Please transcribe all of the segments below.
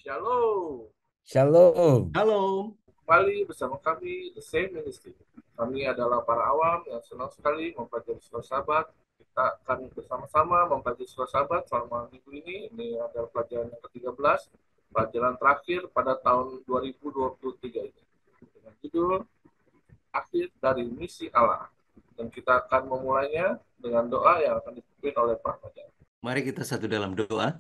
Shalom, Shalom. Halo, kembali bersama kami The Same Ministry. Kami adalah para awam yang senang sekali mempelajari Surah Sabat. Kita akan bersama-sama mempelajari Surah Sabat selama minggu ini. Ini adalah pelajaran yang ke-13, pelajaran terakhir pada tahun 2023 ini. Dengan judul Akhir dari Misi Allah. Dan kita akan memulainya dengan doa yang akan dipimpin oleh Pak Fajar. mari kita satu dalam doa.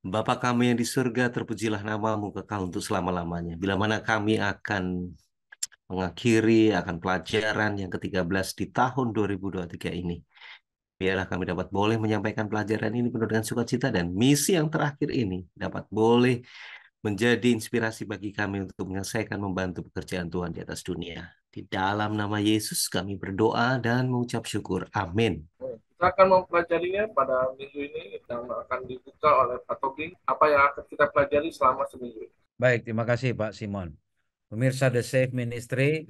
Bapa kami yang di surga, terpujilah namamu kekal untuk selama-lamanya. Bila mana kami akan mengakhiri pelajaran yang ke-13 di tahun 2023 ini. Biarlah kami dapat boleh menyampaikan pelajaran ini penuh dengan sukacita dan misi yang terakhir ini dapat boleh menjadi inspirasi bagi kami untuk menyelesaikan membantu pekerjaan Tuhan di atas dunia. Di dalam nama Yesus kami berdoa dan mengucap syukur. Amin. Kita akan mempelajarinya pada minggu ini dan akan dibuka oleh Pak Tobing. Apa yang akan kita pelajari selama seminggu ini? Baik, terima kasih Pak Simon. Pemirsa The Safe Ministry,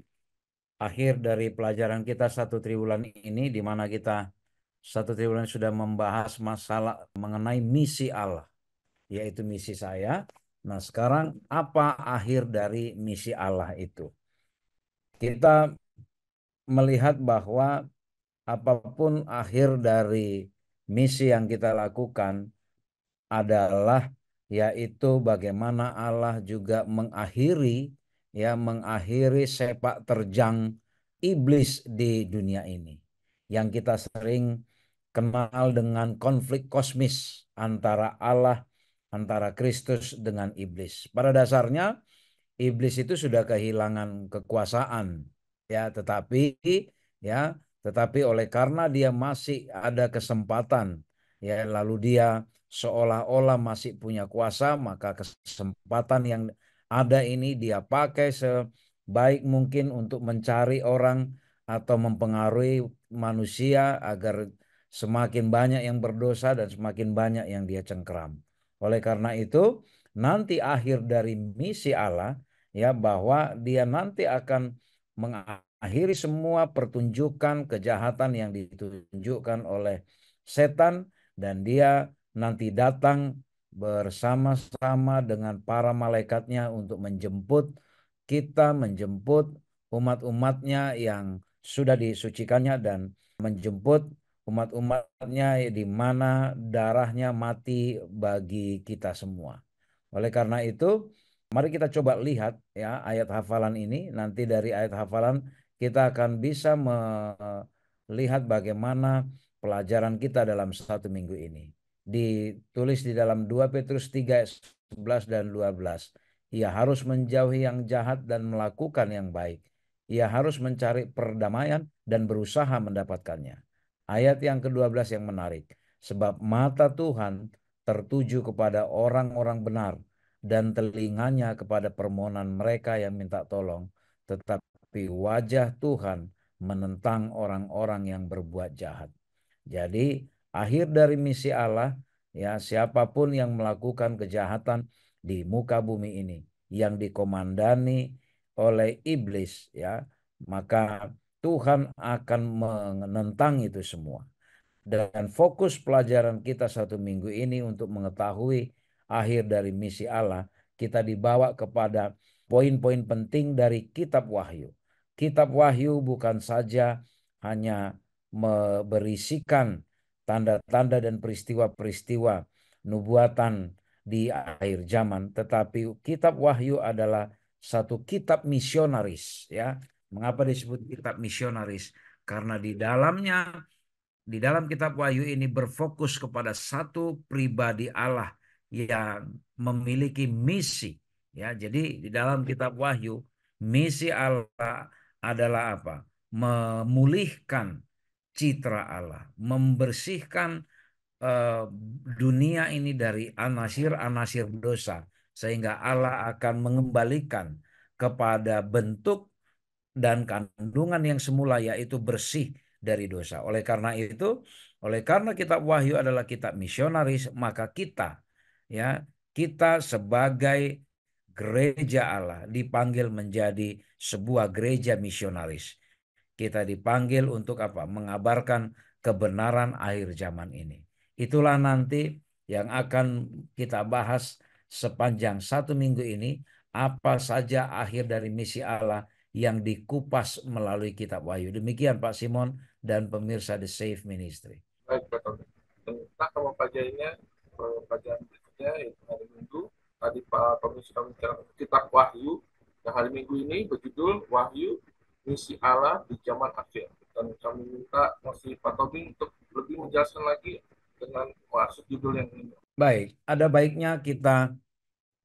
akhir dari pelajaran kita satu triwulan ini, di mana kita satu triwulan sudah membahas masalah mengenai misi Allah, yaitu misi saya. Nah, sekarang apa akhir dari misi Allah itu? Kita melihat bahwa apapun akhir dari misi yang kita lakukan adalah yaitu bagaimana Allah juga mengakhiri sepak terjang iblis di dunia ini yang kita sering kenal dengan konflik kosmis antara Allah, antara Kristus dengan iblis. Pada dasarnya iblis itu sudah kehilangan kekuasaan, ya, tetapi oleh karena dia masih ada kesempatan, ya, lalu dia seolah-olah masih punya kuasa, maka kesempatan yang ada ini dia pakai sebaik mungkin untuk mencari orang atau mempengaruhi manusia agar semakin banyak yang berdosa dan semakin banyak yang dia cengkeram. Oleh karena itu, nanti akhir dari misi Allah, ya, bahwa dia nanti akan mengakhiri semua pertunjukan kejahatan yang ditunjukkan oleh setan, dan dia nanti datang bersama-sama dengan para malaikatnya untuk menjemput umat-umatnya yang sudah disucikannya dan menjemput umat-umatnya di mana darahnya mati bagi kita semua. Oleh karena itu, mari kita coba lihat, ya, ayat hafalan ini. Nanti dari ayat hafalan kita akan bisa melihat bagaimana pelajaran kita dalam satu minggu ini. Ditulis di dalam 2 Petrus 3 ayat 11 dan 12. Ia harus menjauhi yang jahat dan melakukan yang baik. Ia harus mencari perdamaian dan berusaha mendapatkannya. Ayat yang ke-12 yang menarik. Sebab mata Tuhan tertuju kepada orang-orang benar dan telinganya kepada permohonan mereka yang minta tolong. Tetapi wajah Tuhan menentang orang-orang yang berbuat jahat. Jadi akhir dari misi Allah, ya, siapapun yang melakukan kejahatan di muka bumi ini yang dikomandani oleh iblis, ya, maka Tuhan akan menentang itu semua. Dan fokus pelajaran kita satu minggu ini untuk mengetahui akhir dari misi Allah, kita dibawa kepada poin-poin penting dari Kitab Wahyu. Kitab Wahyu bukan saja hanya berisikan tanda-tanda dan peristiwa-peristiwa nubuatan di akhir zaman, tetapi Kitab Wahyu adalah satu kitab misionaris, ya. Mengapa disebut kitab misionaris? Karena di dalam kitab Wahyu ini berfokus kepada satu pribadi Allah yang memiliki misi, ya. Jadi di dalam kitab Wahyu, misi Allah adalah apa? Memulihkan citra Allah, membersihkan eh, dunia ini dari anasir-anasir dosa, sehingga Allah akan mengembalikan kepada bentuk dan kandungan yang semula, yaitu bersih dari dosa. Oleh karena kitab Wahyu adalah kitab misionaris, maka kita sebagai gereja Allah dipanggil menjadi sebuah gereja misionaris. Kita dipanggil untuk apa? Mengabarkan kebenaran akhir zaman ini. Itulah nanti yang akan kita bahas sepanjang 1 minggu ini apa saja akhir dari misi Allah yang dikupas melalui kitab Wahyu. Demikian Pak Simon dan pemirsa The Safe Ministry. Baik, Pak Tony. Dan kita akan mempelajarinya pelajaran berikutnya yaitu hari Minggu. Tadi Pak Tony sudah bicara kitab Wahyu. Dan hari Minggu ini berjudul Wahyu, Misi Allah di Zaman Akhir. Dan kami minta masih Pak Tony untuk lebih menjelaskan lagi dengan maksud judul yang ini. Baik, ada baiknya kita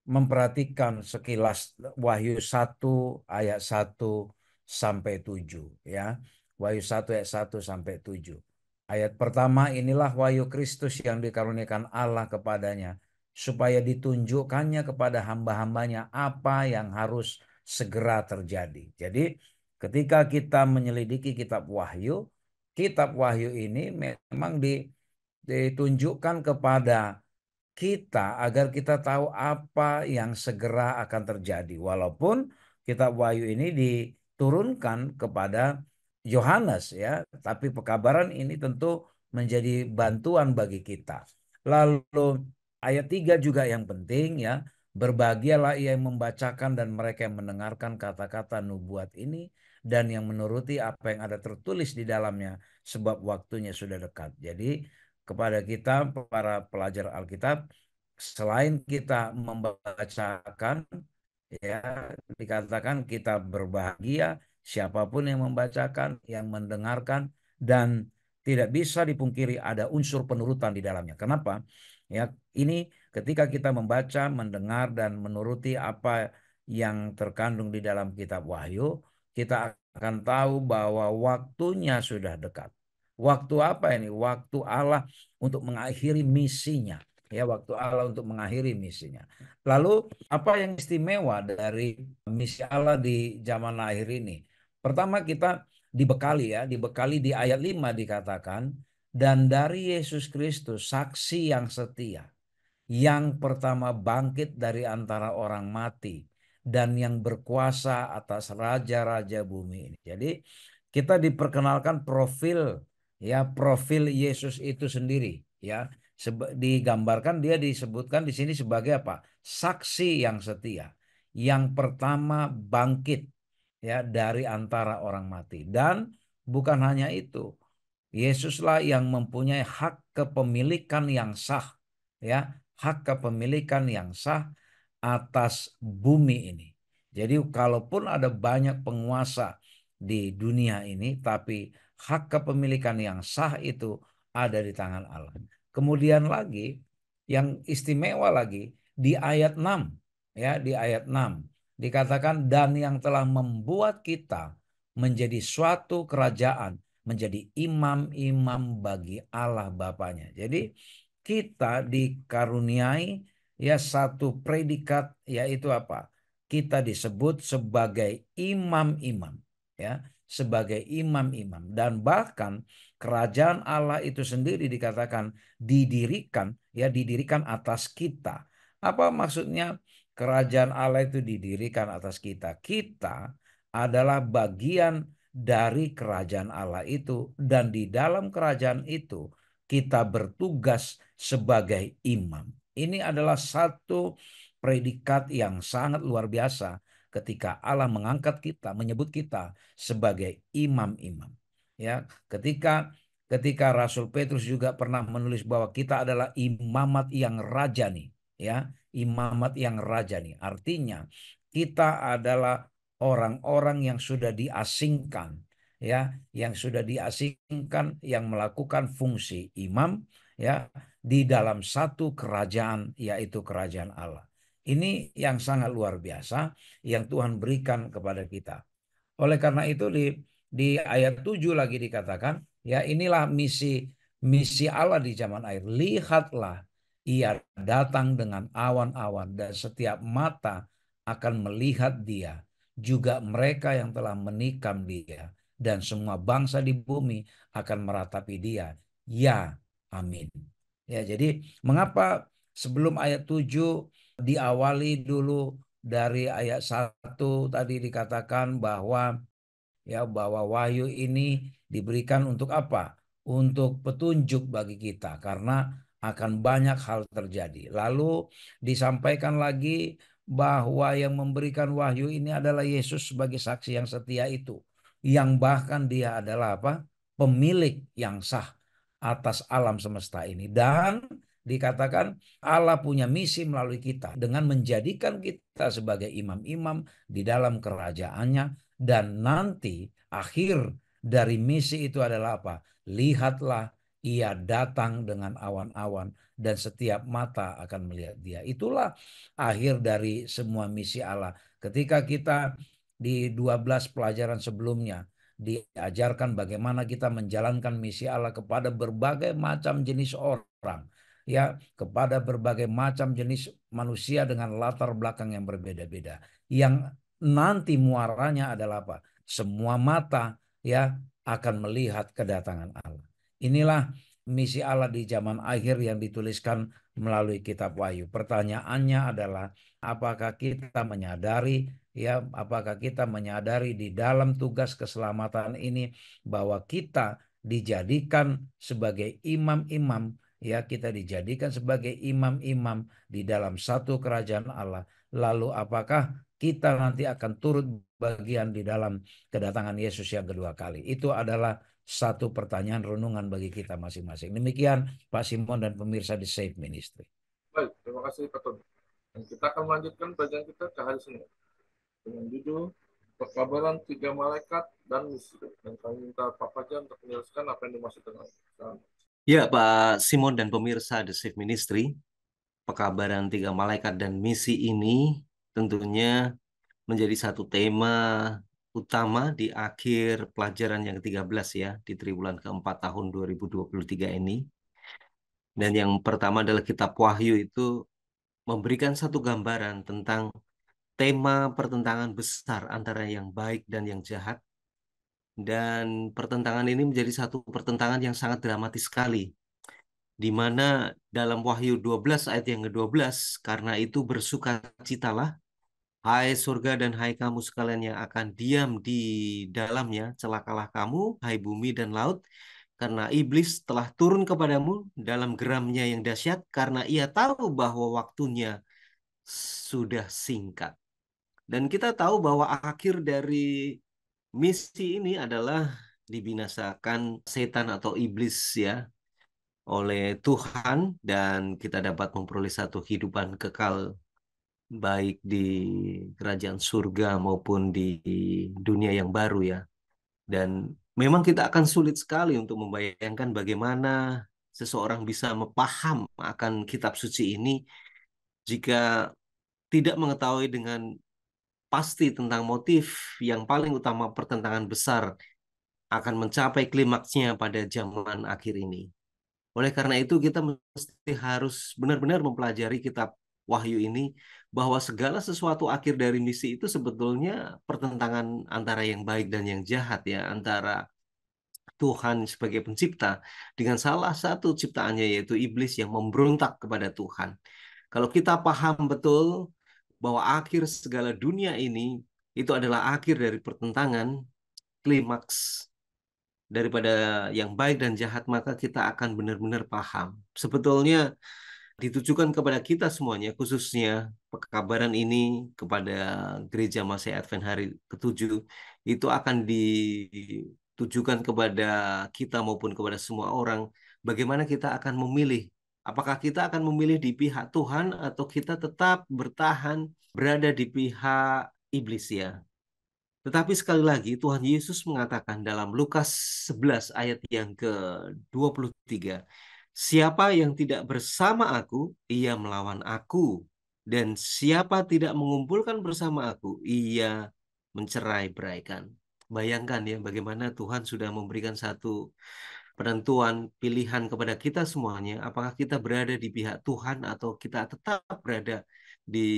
memperhatikan sekilas Wahyu 1 ayat 1 sampai 7 ya. Wahyu 1 ayat 1 sampai 7. Ayat pertama, inilah wahyu Kristus yang dikaruniakan Allah kepadanya supaya ditunjukkannya kepada hamba-hambanya apa yang harus segera terjadi. Jadi ketika kita menyelidiki kitab Wahyu ini memang ditunjukkan kepada kita agar kita tahu apa yang segera akan terjadi. Walaupun kitab Wahyu ini diturunkan kepada Yohanes ya, tapi pekabaran ini tentu menjadi bantuan bagi kita. Lalu ayat 3 juga yang penting ya, berbahagialah ia yang membacakan dan mereka yang mendengarkan kata-kata nubuat ini dan yang menuruti apa yang ada tertulis di dalamnya sebab waktunya sudah dekat. Jadi kepada kita para pelajar Alkitab, selain kita membacakan ya, dikatakan kita berbahagia siapapun yang membacakan, yang mendengarkan, dan tidak bisa dipungkiri ada unsur penurutan di dalamnya. Kenapa? Ya, ini ketika kita membaca, mendengar dan menuruti apa yang terkandung di dalam kitab Wahyu, kita akan tahu bahwa waktunya sudah dekat. Waktu apa ini? Waktu Allah untuk mengakhiri misinya. Ya, waktu Allah untuk mengakhiri misinya. Lalu apa yang istimewa dari misi Allah di zaman akhir ini? Pertama kita dibekali di ayat 5 dikatakan, dan dari Yesus Kristus saksi yang setia, yang pertama bangkit dari antara orang mati dan yang berkuasa atas raja-raja bumi ini. Jadi kita diperkenalkan profil Yesus itu sendiri ya. Digambarkan dia disebutkan di sini sebagai apa? Saksi yang setia. Yang pertama bangkit ya dari antara orang mati. Dan bukan hanya itu. Yesuslah yang mempunyai hak kepemilikan yang sah ya, hak kepemilikan yang sah atas bumi ini. Jadi kalaupun ada banyak penguasa di dunia ini, tapi hak kepemilikan yang sah itu ada di tangan Allah. Kemudian lagi yang istimewa lagi di ayat 6 ya, di ayat 6 dikatakan dan yang telah membuat kita menjadi suatu kerajaan, menjadi imam-imam bagi Allah Bapanya. Jadi kita dikaruniai ya satu predikat, yaitu apa? Kita disebut sebagai imam-imam ya, sebagai imam-imam, dan bahkan kerajaan Allah itu sendiri dikatakan didirikan atas kita. Apa maksudnya kerajaan Allah itu didirikan atas kita? Kita adalah bagian dari kerajaan Allah itu, dan di dalam kerajaan itu kita bertugas sebagai imam. Ini adalah satu predikat yang sangat luar biasa ketika Allah mengangkat kita, menyebut kita sebagai imam-imam. Ya, ketika Rasul Petrus juga pernah menulis bahwa kita adalah imamat yang rajani, ya, imamat yang rajani. Artinya kita adalah orang-orang yang sudah diasingkan, ya, yang sudah diasingkan, yang melakukan fungsi imam, ya, di dalam satu kerajaan, yaitu kerajaan Allah. Ini yang sangat luar biasa yang Tuhan berikan kepada kita. Oleh karena itu di ayat 7 lagi dikatakan, ya, inilah misi Allah di zaman akhir. Lihatlah, ia datang dengan awan-awan dan setiap mata akan melihat dia, juga mereka yang telah menikam dia, dan semua bangsa di bumi akan meratapi dia. Ya, amin. Ya, jadi mengapa sebelum ayat 7 diawali dulu dari ayat 1 tadi dikatakan bahwa wahyu ini diberikan untuk apa? Untuk petunjuk bagi kita, karena akan banyak hal terjadi. Lalu disampaikan lagi bahwa yang memberikan wahyu ini adalah Yesus sebagai saksi yang setia itu. Yang bahkan dia adalah apa? Pemilik yang sah atas alam semesta ini. Dan dikatakan Allah punya misi melalui kita dengan menjadikan kita sebagai imam-imam di dalam kerajaannya. Dan nanti akhir dari misi itu adalah apa? Lihatlah, ia datang dengan awan-awan dan setiap mata akan melihat dia. Itulah akhir dari semua misi Allah. Ketika kita di 12 pelajaran sebelumnya diajarkan bagaimana kita menjalankan misi Allah kepada berbagai macam jenis orang, ya, kepada berbagai macam jenis manusia dengan latar belakang yang berbeda-beda. Yang nanti muaranya adalah apa? Semua mata, ya, akan melihat kedatangan Allah. Inilah misi Allah di zaman akhir yang dituliskan melalui kitab Wahyu. Pertanyaannya adalah apakah kita menyadari, ya, apakah kita menyadari di dalam tugas keselamatan ini bahwa kita dijadikan sebagai imam-imam, ya, kita dijadikan sebagai imam-imam di dalam satu kerajaan Allah. Lalu apakah kita nanti akan turut bagian di dalam kedatangan Yesus yang kedua kali? Itu adalah satu pertanyaan renungan bagi kita masing-masing. Demikian Pak Simon dan pemirsa di Safe Ministry. Baik, terima kasih Pak Tony. Dan kita akan melanjutkan pelajaran kita ke hari Senin dengan judul Pekabaran 3 Malaikat dan Misi. Dan kami minta Pak Fajar untuk menjelaskan apa yang dimaksud dengan Ya, Pak Simon dan pemirsa The Safe Ministry, pekabaran 3 malaikat dan misi ini tentunya menjadi satu tema utama di akhir pelajaran yang ke-13 ya, di triwulan keempat tahun 2023 ini. Dan yang pertama adalah kitab Wahyu itu memberikan satu gambaran tentang tema pertentangan besar antara yang baik dan yang jahat. Dan pertentangan ini menjadi satu pertentangan yang sangat dramatis sekali, di mana dalam Wahyu 12 ayat yang ke-12, karena itu bersukacitalah, hai surga dan hai kamu sekalian yang akan diam di dalamnya, celakalah kamu, hai bumi dan laut, karena iblis telah turun kepadamu dalam geramnya yang dahsyat, karena ia tahu bahwa waktunya sudah singkat. Dan kita tahu bahwa akhir dari misi ini adalah dibinasakan setan atau iblis ya oleh Tuhan, dan kita dapat memperoleh satu kehidupan kekal baik di kerajaan surga maupun di dunia yang baru ya. Dan memang kita akan sulit sekali untuk membayangkan bagaimana seseorang bisa memaham akan kitab suci ini jika tidak mengetahui dengan pasti tentang motif yang paling utama pertentangan besar akan mencapai klimaksnya pada zaman akhir ini. Oleh karena itu kita mesti harus benar-benar mempelajari kitab Wahyu ini, bahwa segala sesuatu akhir dari misi itu sebetulnya pertentangan antara yang baik dan yang jahat ya, antara Tuhan sebagai pencipta dengan salah satu ciptaannya yaitu iblis yang memberontak kepada Tuhan. Kalau kita paham betul bahwa akhir segala dunia ini itu adalah akhir dari pertentangan, klimaks daripada yang baik dan jahat, maka kita akan benar-benar paham. Sebetulnya ditujukan kepada kita semuanya, khususnya pekabaran ini kepada Gereja Masih Advent hari ke-7, itu akan ditujukan kepada kita maupun kepada semua orang, bagaimana kita akan memilih. Apakah kita akan memilih di pihak Tuhan atau kita tetap bertahan berada di pihak iblis ya. Tetapi sekali lagi Tuhan Yesus mengatakan dalam Lukas 11 ayat yang ke-23, siapa yang tidak bersama aku, ia melawan aku. Dan siapa tidak mengumpulkan bersama aku, ia mencerai-beraikan. Bayangkan ya bagaimana Tuhan sudah memberikan satu penentuan pilihan kepada kita semuanya. Apakah kita berada di pihak Tuhan atau kita tetap berada di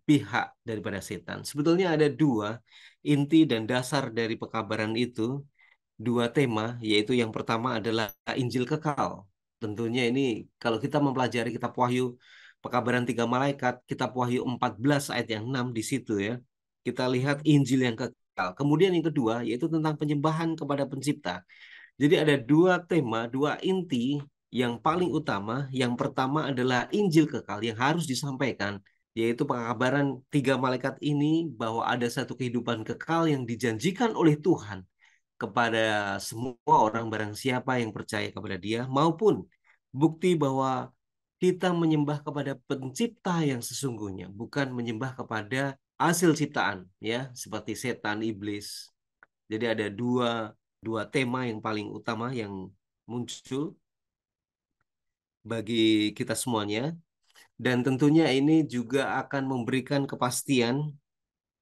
pihak daripada setan. Sebetulnya ada dua inti dan dasar dari pekabaran itu, dua tema, yaitu yang pertama adalah Injil kekal. Tentunya ini kalau kita mempelajari kitab Wahyu, pekabaran 3 malaikat, kitab Wahyu 14 ayat yang 6 di situ ya. Kita lihat Injil yang kekal. Kemudian yang kedua yaitu tentang penyembahan kepada pencipta. Jadi ada dua tema, dua inti yang paling utama, yang pertama adalah Injil kekal yang harus disampaikan, yaitu pengabaran tiga malaikat ini bahwa ada satu kehidupan kekal yang dijanjikan oleh Tuhan kepada semua orang barang siapa yang percaya kepada Dia, maupun bukti bahwa kita menyembah kepada pencipta yang sesungguhnya, bukan menyembah kepada hasil ciptaan, ya, seperti setan, iblis. Jadi ada dua dua tema yang paling utama yang muncul bagi kita semuanya, dan tentunya ini juga akan memberikan kepastian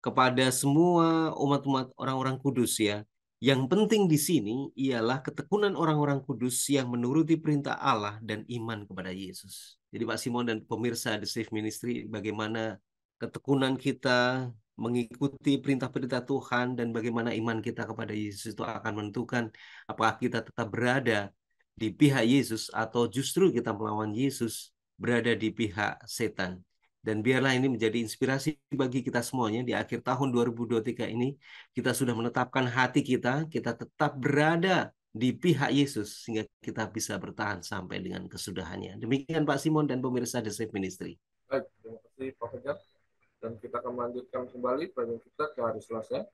kepada semua umat-umat orang-orang kudus, ya. Yang penting di sini ialah ketekunan orang-orang kudus yang menuruti perintah Allah dan iman kepada Yesus. Jadi Pak Simon dan pemirsa The Safe Ministry, bagaimana ketekunan kita mengikuti perintah-perintah Tuhan dan bagaimana iman kita kepada Yesus itu akan menentukan apakah kita tetap berada di pihak Yesus atau justru kita melawan Yesus, berada di pihak setan. Dan biarlah ini menjadi inspirasi bagi kita semuanya di akhir tahun 2023 ini. Kita sudah menetapkan hati kita tetap berada di pihak Yesus sehingga kita bisa bertahan sampai dengan kesudahannya. Demikian Pak Simon dan pemirsa The Safe Ministry. Baik, terima kasih Pak Fajar. Dan kita akan melanjutkan kembali pelajaran kita ke hari Selasa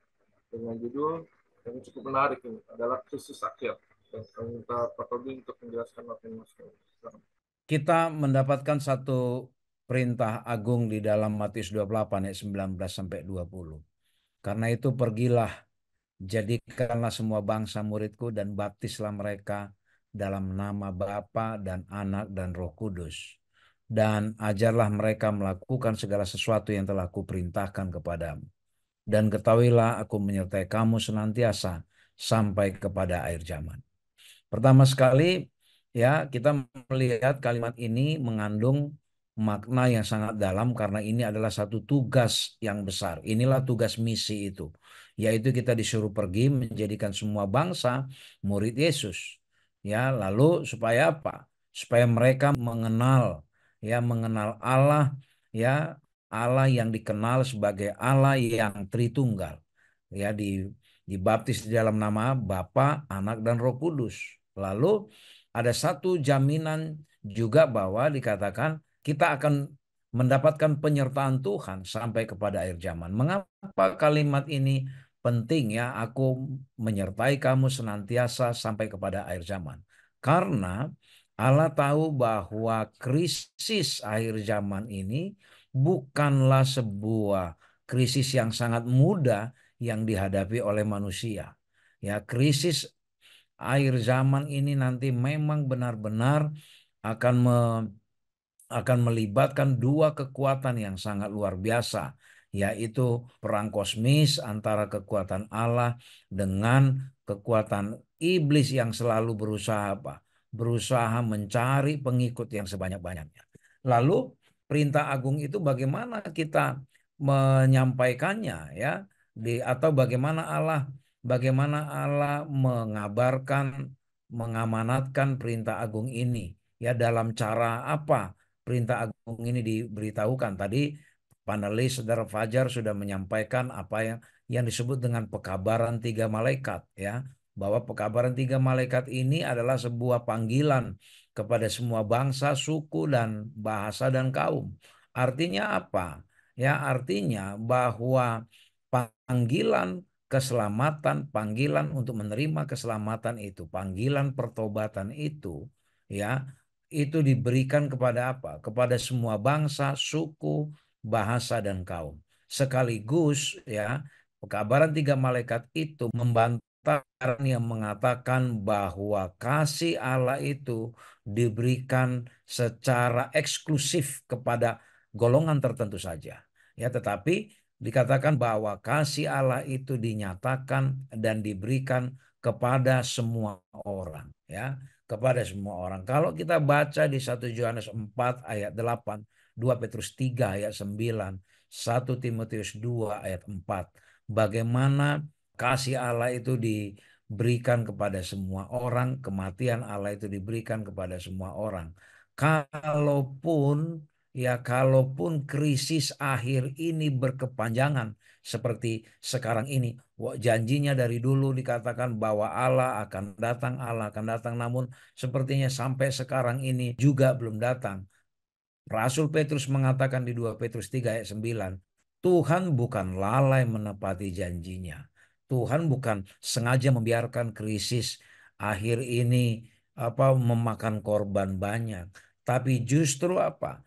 dengan judul yang cukup menarik ini adalah krisis akhir. Dan kami minta Pak Tobi untuk menjelaskan apa yang masuk. Kita mendapatkan satu perintah agung di dalam Matius 28 ayat 19 sampai 20. Karena itu pergilah, jadikanlah semua bangsa muridku dan baptislah mereka dalam nama Bapa dan Anak dan Roh Kudus. Dan ajarlah mereka melakukan segala sesuatu yang telah kuperintahkan kepadamu. Dan ketahuilah aku menyertai kamu senantiasa sampai kepada akhir zaman. Pertama sekali, ya, kita melihat kalimat ini mengandung makna yang sangat dalam karena ini adalah satu tugas yang besar. Inilah tugas misi itu, yaitu kita disuruh pergi menjadikan semua bangsa murid Yesus. Ya, lalu supaya apa? Supaya mereka mengenal, ya, mengenal Allah, ya, Allah yang dikenal sebagai Allah yang Tritunggal. Ya, dibaptis di dalam nama Bapa, Anak dan Roh Kudus. Lalu ada satu jaminan juga bahwa dikatakan kita akan mendapatkan penyertaan Tuhan sampai kepada akhir zaman. Mengapa kalimat ini penting, ya? Aku menyertai kamu senantiasa sampai kepada akhir zaman. Karena Allah tahu bahwa krisis akhir zaman ini bukanlah sebuah krisis yang sangat mudah yang dihadapi oleh manusia. Ya, krisis akhir zaman ini nanti memang benar-benar akan akan melibatkan dua kekuatan yang sangat luar biasa, yaitu perang kosmis antara kekuatan Allah dengan kekuatan iblis yang selalu berusaha apa? Berusaha mencari pengikut yang sebanyak-banyaknya. Lalu perintah agung itu bagaimana kita menyampaikannya, ya? Atau bagaimana Allah mengabarkan, mengamanatkan perintah agung ini, ya, dalam cara apa perintah agung ini diberitahukan. Tadi panelis Saudara Fajar sudah menyampaikan apa yang disebut dengan pekabaran tiga malaikat, ya, bahwa pekabaran tiga malaikat ini adalah sebuah panggilan kepada semua bangsa, suku dan bahasa dan kaum. Artinya apa? Ya, artinya bahwa panggilan keselamatan, panggilan untuk menerima keselamatan itu, panggilan pertobatan itu, ya, itu diberikan kepada apa? Kepada semua bangsa, suku, bahasa dan kaum. Sekaligus, ya, pekabaran tiga malaikat itu membantah yang mengatakan bahwa kasih Allah itu diberikan secara eksklusif kepada golongan tertentu saja. Ya, tetapi dikatakan bahwa kasih Allah itu dinyatakan dan diberikan kepada semua orang, ya, kepada semua orang. Kalau kita baca di 1 Yohanes 4 ayat 8, 2 Petrus 3 ayat 9, 1 Timotius 2 ayat 4, bagaimana kasih Allah itu diberikan kepada semua orang, kematian Allah itu diberikan kepada semua orang. Kalaupun ya kalaupun krisis akhir ini berkepanjangan seperti sekarang ini, janjinya dari dulu dikatakan bahwa Allah akan datang, namun sepertinya sampai sekarang ini juga belum datang. Rasul Petrus mengatakan di 2 Petrus 3 ayat 9, Tuhan bukan lalai menepati janjinya. Tuhan bukan sengaja membiarkan krisis akhir ini memakan korban banyak, tapi justru apa?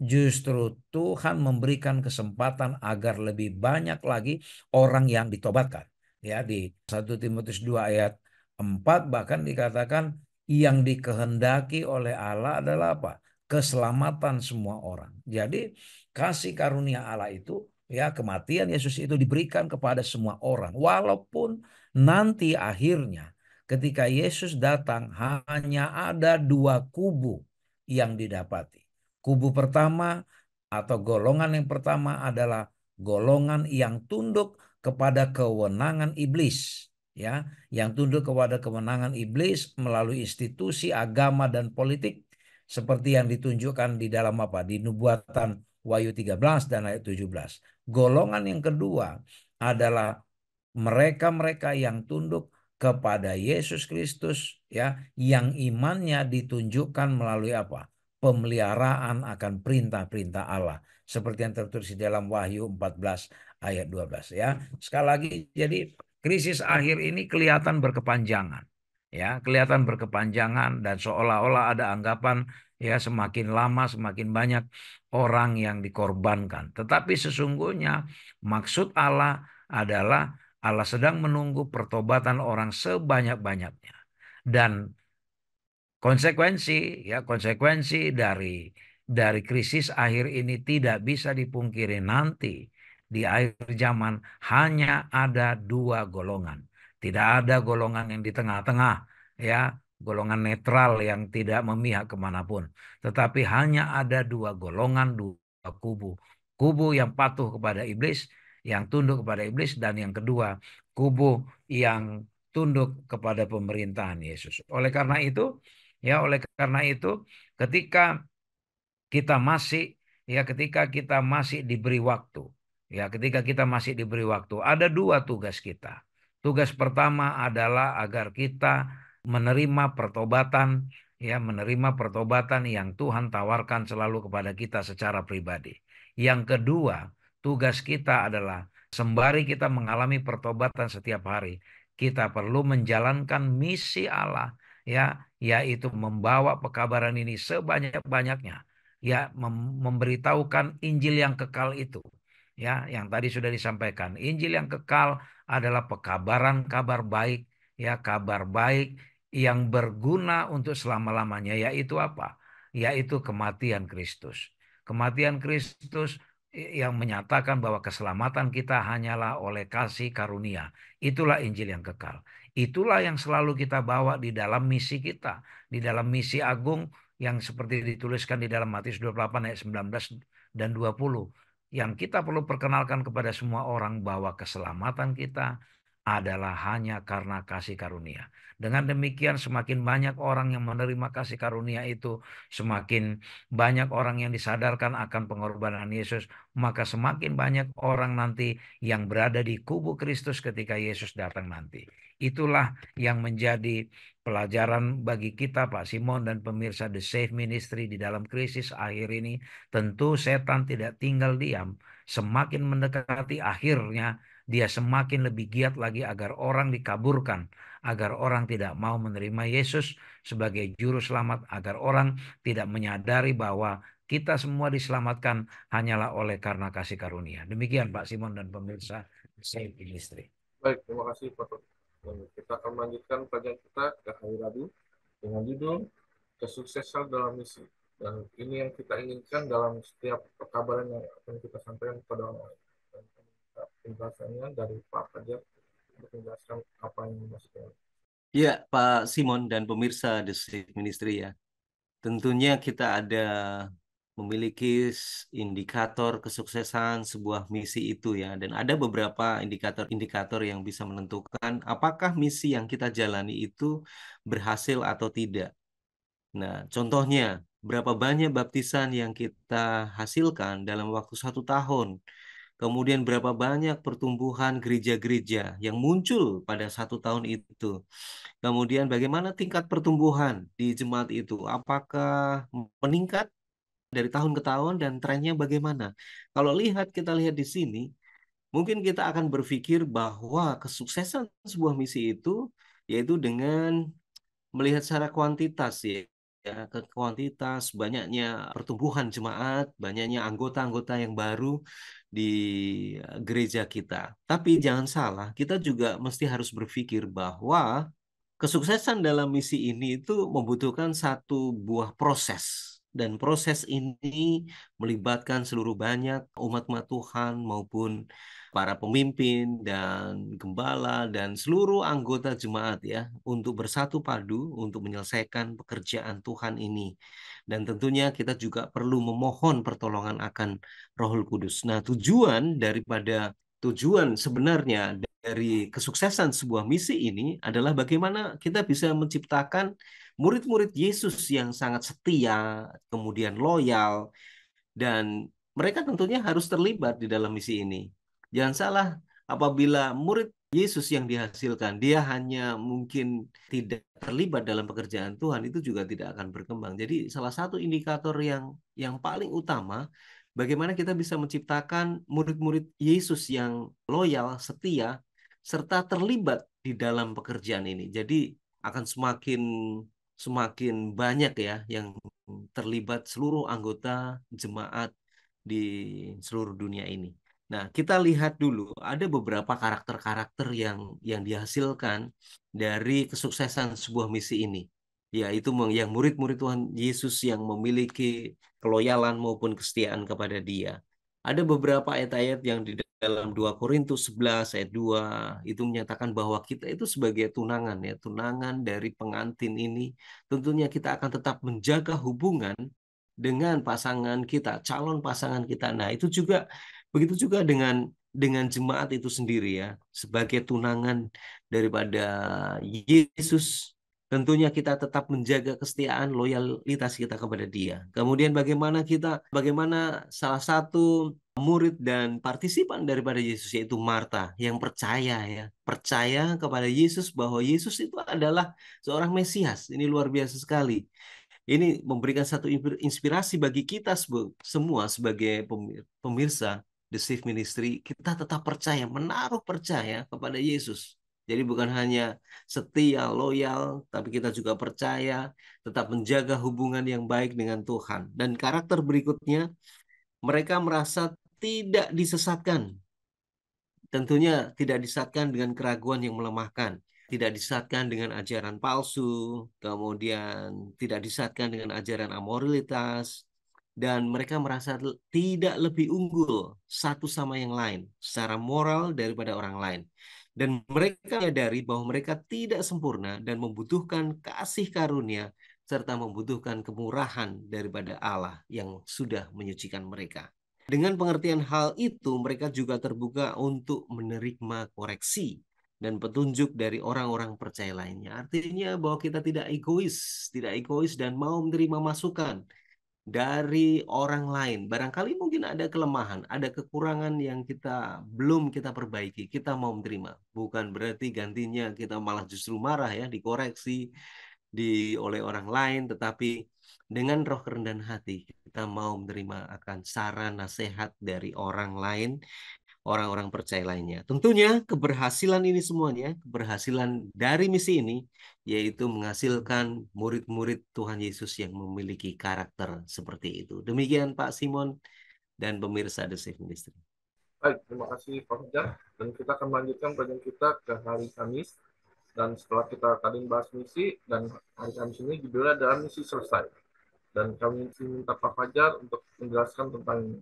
Justru Tuhan memberikan kesempatan agar lebih banyak lagi orang yang ditobatkan. Ya, di 1 Timotius 2 ayat 4 bahkan dikatakan yang dikehendaki oleh Allah adalah apa? Keselamatan semua orang. Jadi kasih karunia Allah itu, ya, kematian Yesus itu diberikan kepada semua orang. Walaupun nanti akhirnya ketika Yesus datang hanya ada dua kubu yang didapati. Kubu pertama atau golongan yang pertama adalah golongan yang tunduk kepada kewenangan iblis, ya, yang tunduk kepada kewenangan iblis melalui institusi agama dan politik seperti yang ditunjukkan di dalam di Nubuatan Wahyu 13 dan ayat 17. Golongan yang kedua adalah mereka-mereka yang tunduk kepada Yesus Kristus, ya, yang imannya ditunjukkan melalui pemeliharaan akan perintah-perintah Allah seperti yang tertulis di dalam Wahyu 14 ayat 12, ya. Sekali lagi, jadi krisis akhir ini kelihatan berkepanjangan, ya, kelihatan berkepanjangan dan seolah-olah ada anggapan, ya, semakin lama semakin banyak orang yang dikorbankan. Tetapi sesungguhnya maksud Allah adalah Allah sedang menunggu pertobatan orang sebanyak-banyaknya. Dan konsekuensi dari krisis akhir ini tidak bisa dipungkiri. Nanti di akhir zaman hanya ada dua golongan. Tidak ada golongan yang di tengah-tengah, ya, golongan netral yang tidak memihak kemanapun. Tetapi hanya ada dua golongan, dua kubu. Kubu yang patuh kepada iblis, yang tunduk kepada iblis, dan yang kedua, kubu yang tunduk kepada pemerintahan Yesus. Oleh karena itu, ketika kita masih diberi waktu, ada dua tugas kita. Tugas pertama adalah agar kita menerima pertobatan, yang Tuhan tawarkan selalu kepada kita secara pribadi. Yang kedua, tugas kita adalah sembari kita mengalami pertobatan setiap hari, kita perlu menjalankan misi Allah, yaitu membawa pekabaran ini sebanyak-banyaknya, memberitahukan Injil yang kekal itu, yang tadi sudah disampaikan. Injil yang kekal adalah pekabaran kabar baik, kabar baik yang berguna untuk selama-lamanya, yaitu apa? Yaitu kematian Kristus. Kematian Kristus yang menyatakan bahwa keselamatan kita hanyalah oleh kasih karunia. Itulah Injil yang kekal. Itulah yang selalu kita bawa di dalam misi kita, di dalam misi agung yang seperti dituliskan di dalam Matius 28 ayat 19 dan 20. Yang kita perlu perkenalkan kepada semua orang bahwa keselamatan kita adalah hanya karena kasih karunia. Dengan demikian semakin banyak orang yang menerima kasih karunia itu, semakin banyak orang yang disadarkan akan pengorbanan Yesus, maka semakin banyak orang nanti yang berada di kubu Kristus ketika Yesus datang nanti. Itulah yang menjadi pelajaran bagi kita, Pak Simon dan pemirsa The Safe Ministry, di dalam krisis akhir ini. Tentu setan tidak tinggal diam. Semakin mendekati akhirnya, dia semakin lebih giat lagi agar orang dikaburkan, agar orang tidak mau menerima Yesus sebagai juru selamat, agar orang tidak menyadari bahwa kita semua diselamatkan hanyalah oleh karena kasih karunia. Demikian Pak Simon dan pemirsa Safe Ministry. Baik, terima kasih Pak. Kita akan melanjutkan pelajaran kita ke hari Rabu dengan judul kesuksesan dalam misi. Dan ini yang kita inginkan dalam setiap perkabaran yang akan kita sampaikan kepada orang lain. Dan penjelasannya dari Pak Fajar untuk menjelaskan apa yang dimaksudkan. Ya, Pak Simon dan pemirsa The Safe Ministry, ya. Tentunya kita ada memiliki indikator kesuksesan sebuah misi itu, ya, dan ada beberapa indikator-indikator yang bisa menentukan apakah misi yang kita jalani itu berhasil atau tidak. Nah, contohnya berapa banyak baptisan yang kita hasilkan dalam waktu 1 tahun. Kemudian berapa banyak pertumbuhan gereja-gereja yang muncul pada 1 tahun itu. Kemudian bagaimana tingkat pertumbuhan di jemaat itu? Apakah meningkat dari tahun ke tahun dan trennya bagaimana? Kalau kita lihat di sini, mungkin kita akan berpikir bahwa kesuksesan sebuah misi itu yaitu dengan melihat secara kuantitas ya, ke kuantitas, banyaknya pertumbuhan jemaat, banyaknya anggota-anggota yang baru di gereja kita. Tapi jangan salah, kita juga mesti harus berpikir bahwa kesuksesan dalam misi ini itu membutuhkan satu buah proses. Dan proses ini melibatkan seluruh banyak umat-umat Tuhan maupun para pemimpin dan gembala dan seluruh anggota jemaat ya untuk bersatu padu untuk menyelesaikan pekerjaan Tuhan ini. Dan tentunya kita juga perlu memohon pertolongan akan Roh Kudus. Nah, tujuan sebenarnya dari kesuksesan sebuah misi ini adalah bagaimana kita bisa menciptakan murid-murid Yesus yang sangat setia, kemudian loyal, dan mereka tentunya harus terlibat di dalam misi ini. Jangan salah, apabila murid Yesus yang dihasilkan, dia hanya mungkin tidak terlibat dalam pekerjaan Tuhan, itu juga tidak akan berkembang. Jadi salah satu indikator yang paling utama, bagaimana kita bisa menciptakan murid-murid Yesus yang loyal, setia, serta terlibat di dalam pekerjaan ini. Jadi akan semakin semakin banyak ya yang terlibat seluruh anggota jemaat di seluruh dunia ini. Nah, kita lihat dulu ada beberapa karakter-karakter yang dihasilkan dari kesuksesan sebuah misi ini. Yaitu yang murid-murid Tuhan Yesus yang memiliki keloyalan maupun kesetiaan kepada Dia. Ada beberapa ayat-ayat yang di dalam 2 Korintus 11 ayat 2 itu menyatakan bahwa kita itu sebagai tunangan ya, tunangan dari pengantin ini tentunya kita akan tetap menjaga hubungan dengan pasangan kita, calon pasangan kita. Nah, itu juga begitu juga dengan jemaat itu sendiri ya, sebagai tunangan daripada Yesus. Tentunya kita tetap menjaga kesetiaan, loyalitas kita kepada Dia. Kemudian bagaimana salah satu murid dan partisipan daripada Yesus yaitu Marta yang percaya ya, percaya kepada Yesus bahwa Yesus itu adalah seorang Mesias. Ini luar biasa sekali. Ini memberikan satu inspirasi bagi kita semua sebagai pemirsa The Safe Ministry. Kita tetap percaya, menaruh percaya kepada Yesus. Jadi bukan hanya setia, loyal, tapi kita juga percaya, tetap menjaga hubungan yang baik dengan Tuhan. Dan karakter berikutnya, mereka merasa tidak disesatkan. Tentunya tidak disesatkan dengan keraguan yang melemahkan. Tidak disesatkan dengan ajaran palsu, kemudian tidak disesatkan dengan ajaran amoralitas, dan mereka merasa tidak lebih unggul satu sama yang lain secara moral daripada orang lain. Dan mereka menyadari bahwa mereka tidak sempurna dan membutuhkan kasih karunia serta membutuhkan kemurahan daripada Allah yang sudah menyucikan mereka. Dengan pengertian hal itu, mereka juga terbuka untuk menerima koreksi dan petunjuk dari orang-orang percaya lainnya. Artinya bahwa kita tidak egois dan mau menerima masukan dari orang lain. Barangkali mungkin ada kelemahan, ada kekurangan yang belum kita perbaiki. Kita mau menerima. Bukan berarti gantinya kita malah justru marah ya, dikoreksi oleh orang lain, tetapi dengan roh kerendahan hati kita mau menerima akan saran nasihat dari orang lain, orang-orang percaya lainnya. Tentunya keberhasilan ini semuanya, keberhasilan dari misi ini, yaitu menghasilkan murid-murid Tuhan Yesus yang memiliki karakter seperti itu. Demikian Pak Simon dan pemirsa The Safe Ministry. Baik, terima kasih Pak Fajar. Dan kita akan melanjutkan pelajaran kita ke hari Kamis. Dan setelah kita tadi bahas misi, dan hari Kamis ini judulnya adalah misi selesai. Dan kami minta Pak Fajar untuk menjelaskan tentang ini.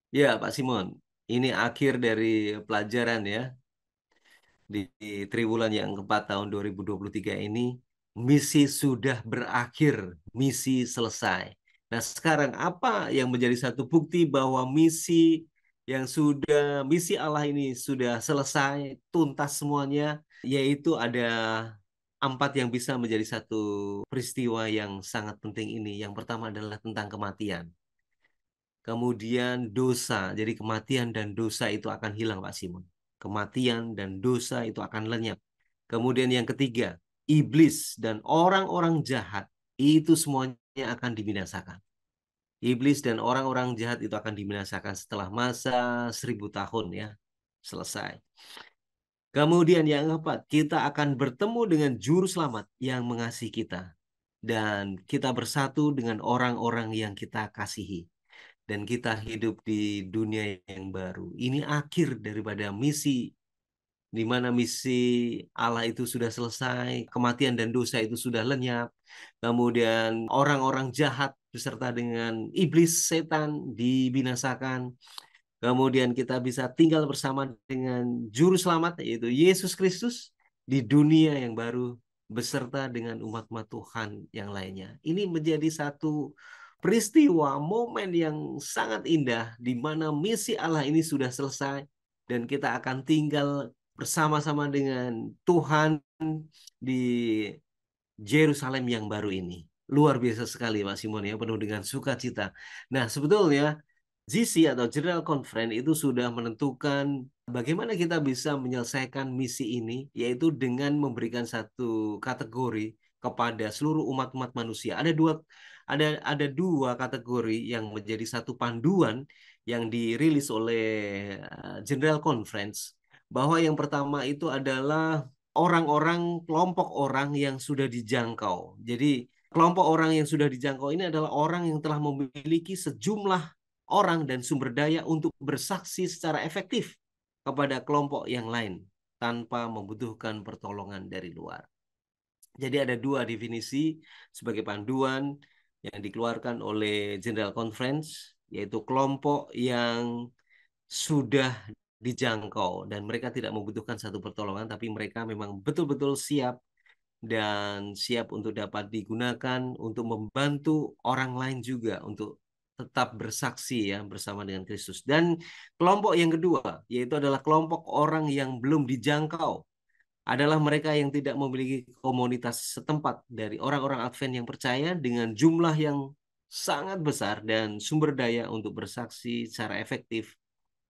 Ya, Pak Simon, ini akhir dari pelajaran ya. Di triwulan yang keempat tahun 2023 ini, misi sudah berakhir, misi selesai. Nah, sekarang apa yang menjadi satu bukti bahwa misi Allah ini sudah selesai, tuntas semuanya, yaitu ada empat yang bisa menjadi satu peristiwa yang sangat penting ini. Yang pertama adalah tentang kematian. Kemudian dosa. Jadi kematian dan dosa itu akan hilang, Pak Simon. Kematian dan dosa itu akan lenyap. Kemudian yang ketiga, iblis dan orang-orang jahat itu semuanya akan dibinasakan. Iblis dan orang-orang jahat itu akan dibinasakan setelah masa 1000 tahun ya. Selesai. Kemudian yang keempat, kita akan bertemu dengan juru selamat yang mengasihi kita. Dan kita bersatu dengan orang-orang yang kita kasihi. Dan kita hidup di dunia yang baru. Ini akhir daripada misi, di mana misi Allah itu sudah selesai, kematian dan dosa itu sudah lenyap. Kemudian orang-orang jahat beserta dengan iblis, setan dibinasakan. Kemudian kita bisa tinggal bersama dengan juru selamat yaitu Yesus Kristus di dunia yang baru beserta dengan umat-umat Tuhan yang lainnya. Ini menjadi satu peristiwa, momen yang sangat indah di mana misi Allah ini sudah selesai dan kita akan tinggal bersama-sama dengan Tuhan di Yerusalem yang baru ini. Luar biasa sekali Pak Simon ya, penuh dengan sukacita. Nah, sebetulnya GC atau General Conference itu sudah menentukan bagaimana kita bisa menyelesaikan misi ini, yaitu dengan memberikan satu kategori kepada seluruh umat-umat manusia. Ada dua kategori yang menjadi satu panduan yang dirilis oleh General Conference, bahwa yang pertama itu adalah orang-orang, kelompok orang yang sudah dijangkau. Jadi kelompok orang yang sudah dijangkau ini adalah orang yang telah memiliki sejumlah orang dan sumber daya untuk bersaksi secara efektif kepada kelompok yang lain tanpa membutuhkan pertolongan dari luar. Jadi ada dua definisi sebagai panduan yang dikeluarkan oleh General Conference, yaitu kelompok yang sudah dijangkau dan mereka tidak membutuhkan satu pertolongan, tapi mereka memang betul-betul siap dan siap untuk dapat digunakan untuk membantu orang lain juga untuk tetap bersaksi ya bersama dengan Kristus. Dan kelompok yang kedua yaitu adalah kelompok orang yang belum dijangkau, adalah mereka yang tidak memiliki komunitas setempat dari orang-orang Advent yang percaya dengan jumlah yang sangat besar dan sumber daya untuk bersaksi secara efektif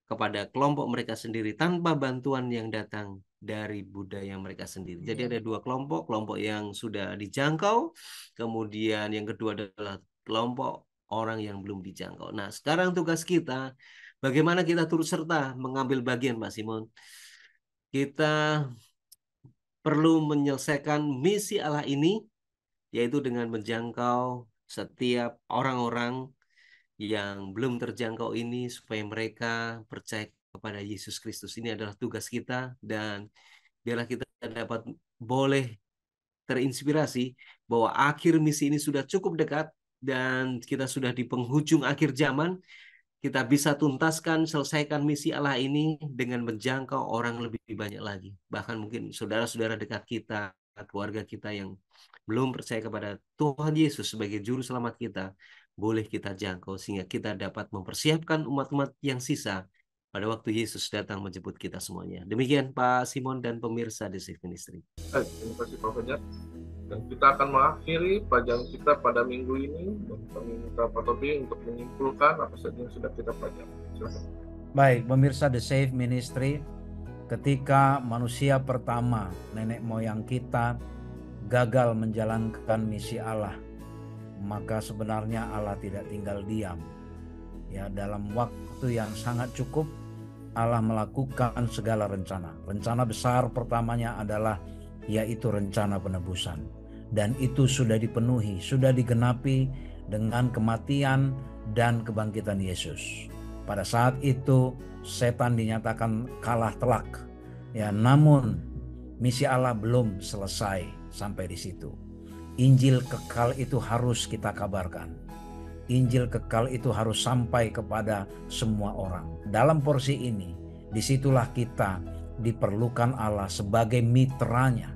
kepada kelompok mereka sendiri tanpa bantuan yang datang dari budaya mereka sendiri. Jadi ada dua kelompok, kelompok yang sudah dijangkau, kemudian yang kedua adalah kelompok orang yang belum dijangkau. Nah, sekarang tugas kita, bagaimana kita turut serta mengambil bagian, Pak Simon. Kita perlu menyelesaikan misi Allah ini, yaitu dengan menjangkau setiap orang-orang yang belum terjangkau ini supaya mereka percaya kepada Yesus Kristus. Ini adalah tugas kita dan biarlah kita dapat boleh terinspirasi bahwa akhir misi ini sudah cukup dekat dan kita sudah di penghujung akhir zaman. Kita bisa tuntaskan, selesaikan misi Allah ini dengan menjangkau orang lebih banyak lagi. Bahkan mungkin saudara-saudara dekat kita, keluarga kita yang belum percaya kepada Tuhan Yesus sebagai juru selamat kita, boleh kita jangkau sehingga kita dapat mempersiapkan umat-umat yang sisa pada waktu Yesus datang menjemput kita semuanya. Demikian Pak Simon dan pemirsa The Safe Ministry. Terima kasih Pak Fajar. Dan kita akan mengakhiri pelajaran kita pada minggu ini. Dan kami minta Pak Tobi untuk menyimpulkan apa saja yang sudah kita pelajari. Silakan. Baik, pemirsa The Safe Ministry, ketika manusia pertama, nenek moyang kita, gagal menjalankan misi Allah, maka sebenarnya Allah tidak tinggal diam. Ya, dalam waktu yang sangat cukup, Allah melakukan segala rencana. Rencana besar pertamanya adalah yaitu rencana penebusan. Dan itu sudah dipenuhi, sudah digenapi dengan kematian dan kebangkitan Yesus. Pada saat itu setan dinyatakan kalah telak. Ya, namun misi Allah belum selesai sampai di situ. Injil kekal itu harus kita kabarkan. Injil kekal itu harus sampai kepada semua orang. Dalam porsi ini, disitulah kita diperlukan Allah sebagai mitranya,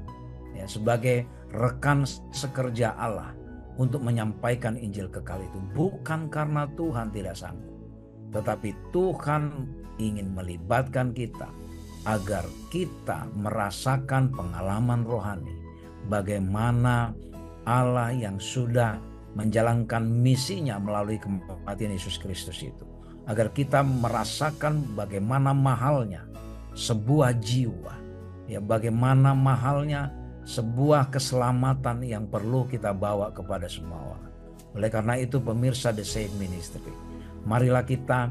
ya, sebagai rekan sekerja Allah untuk menyampaikan Injil kekal itu. Bukan karena Tuhan tidak sanggup, tetapi Tuhan ingin melibatkan kita agar kita merasakan pengalaman rohani bagaimana Allah yang sudah menjalankan misinya melalui kematian Yesus Kristus itu. Agar kita merasakan bagaimana mahalnya sebuah jiwa, ya, bagaimana mahalnya sebuah keselamatan yang perlu kita bawa kepada semua orang. Oleh karena itu pemirsa The Save Ministry, marilah kita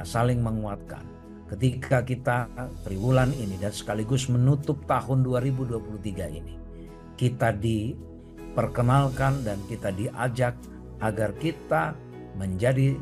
saling menguatkan. Ketika kita triwulan ini dan sekaligus menutup tahun 2023 ini, kita diperkenalkan dan kita diajak agar kita menjadi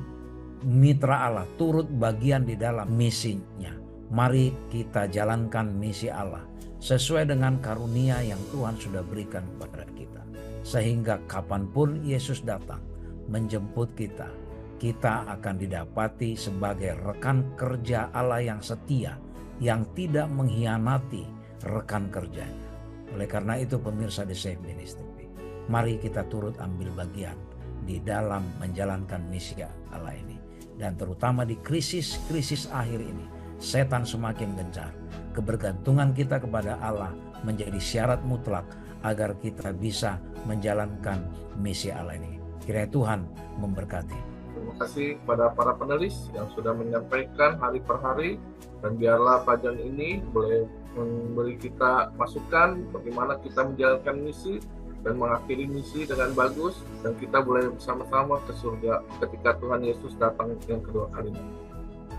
mitra Allah, turut bagian di dalam misinya. Mari kita jalankan misi Allah sesuai dengan karunia yang Tuhan sudah berikan kepada kita. Sehingga kapanpun Yesus datang menjemput kita, kita akan didapati sebagai rekan kerja Allah yang setia, yang tidak mengkhianati rekan kerjanya. Oleh karena itu pemirsa The Save Ministry, mari kita turut ambil bagian di dalam menjalankan misi Allah ini. Dan terutama di krisis-krisis akhir ini, setan semakin gencar. Kebergantungan kita kepada Allah menjadi syarat mutlak agar kita bisa menjalankan misi Allah ini. Kiranya Tuhan memberkati. Terima kasih kepada para penulis yang sudah menyampaikan hari per hari, dan biarlah pelajaran ini boleh memberi kita masukan bagaimana kita menjalankan misi dan mengakhiri misi dengan bagus, dan kita boleh bersama-sama ke surga ketika Tuhan Yesus datang yang kedua kalinya.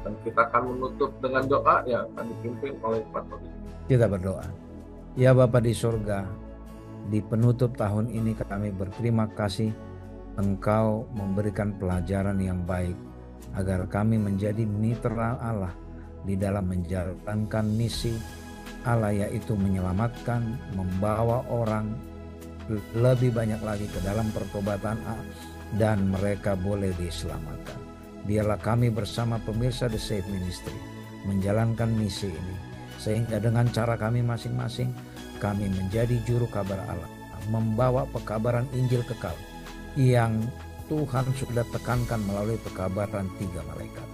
Dan kita akan menutup dengan doa yang akan dipimpin oleh Pak Todi. Kita berdoa. Ya Bapa di surga, di penutup tahun ini kami berterima kasih Engkau memberikan pelajaran yang baik agar kami menjadi mitra Allah di dalam menjalankan misi Allah, yaitu menyelamatkan, membawa orang lebih banyak lagi ke dalam pertobatan dan mereka boleh diselamatkan. Biarlah kami bersama pemirsa The Save Ministry menjalankan misi ini, sehingga dengan cara kami masing-masing kami menjadi juru kabar Allah, membawa pekabaran Injil kekal yang Tuhan sudah tekankan melalui pekabaran 3 malaikat,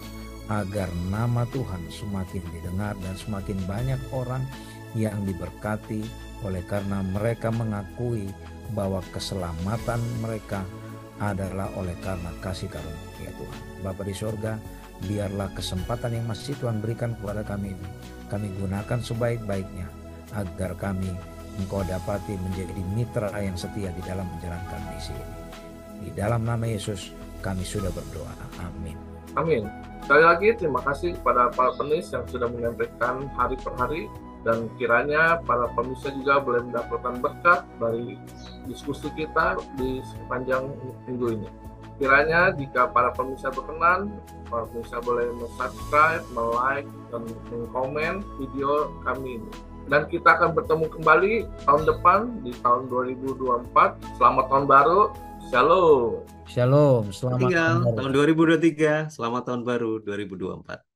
agar nama Tuhan semakin didengar dan semakin banyak orang yang diberkati oleh karena mereka mengakui bahwa keselamatan mereka adalah oleh karena kasih karunia Tuhan. Bapa di surga, biarlah kesempatan yang masih Tuhan berikan kepada kami ini, kami gunakan sebaik-baiknya agar kami Engkau dapati menjadi mitra yang setia di dalam menjalankan misi ini. Di dalam nama Yesus kami sudah berdoa. Amin. Amin. Sekali lagi terima kasih kepada para penulis yang sudah menyampaikan hari per hari, dan kiranya para pemirsa juga boleh mendapatkan berkat dari diskusi kita di sepanjang minggu ini. Kiranya jika para pemirsa berkenan, para pemirsa boleh subscribe, like, dan komen video kami ini. Dan kita akan bertemu kembali tahun depan di tahun 2024. Selamat tahun baru. Shalom. Shalom. Selamat tahun 2023. Selamat tahun baru 2024.